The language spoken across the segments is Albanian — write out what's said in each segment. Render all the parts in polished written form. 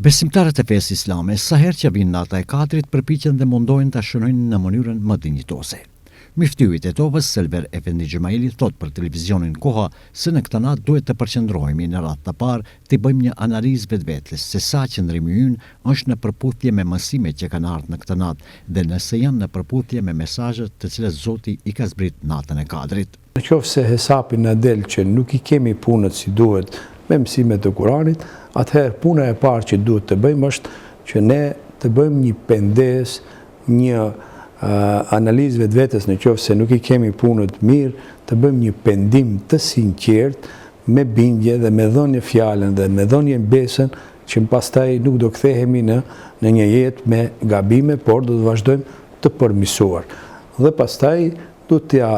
Besimtarët e fesë islame, sa herë që vinë nata e katërit, përpiqen dhe mundojnë ta shënojnë në mënyrën më dinjitose. Myfthyit e Tovës, Selver Efendi Xhemaili, thot për televizionin Koha se në këtë natë duhet të përqendrohemi në radhë të parë të bëjmë një analizë vetvetes se sa qëndrimi ynë është në përputhje me mësimet që kanë ardhur në këtë natë dhe nëse janë në përputhje me mesazhet të cilat Zoti i ka zbrit natën e katërit. Nëse hesapi na del që nuk i kemi punët si duhet me mësimet e Kuranit, atëherë puna e parë që duhet të bëjmë është që ne të bëjmë një pendes, një analizë vetvetes në qoftë se nuk i kemi punët mirë, të bëjmë një pendim të sinqert me bindje dhe me dhënie fjalën dhe me dhënie besën që pastaj nuk do kthehemi në një jetë me gabime, por do të vazhdojmë të përmirësuar. Dhe pastaj do t'ja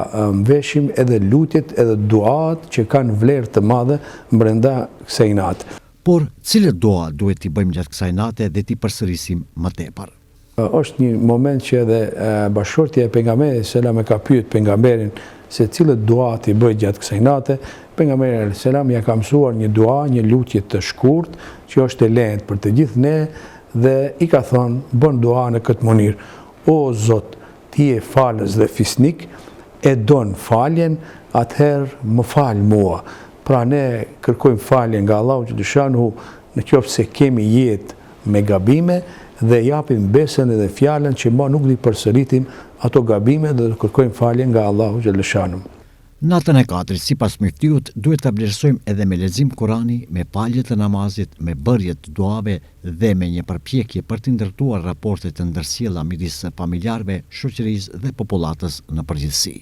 veshim edhe lutjet edhe duat që kanë vlerë të madhe brenda kësaj nate. Por cilët dua duhet t'i bëjmë gjatë kësaj nate dhe t'i përsërisim më tepër? Është një moment që edhe bashkëshortja e pejgamberit selam e ka pyet pejgamberin se cilët dua t'i bëj gjatë kësaj nate. Pejgamberi selam ja ka mësuar një dua, një lutje të shkurt që është e lehtë për të gjithë ne dhe i ka thënë bën dua në këtë mënyrë: O Zot, ti je falës dhe fisnik, e don faljen, atëherë më fal mua. Pra ne kërkojmë falje nga Allahu xhaleshanuhu në qoftë se kemi jetë me gabime dhe japim besën edhe fjalën që më nuk i përsëritim ato gabime dhe të kërkojmë falje nga Allahu xhaleshanuhu. Natën e katërit, sipas myfthyut, duhet ta vlerësojmë edhe me lexim Kurani, me palje të namazit, me bërje të duave dhe me një përpjekje për të ndërtuar raporte të ndërsjella midis familjarëve, shoqërisë dhe popullatës në përgjithësi.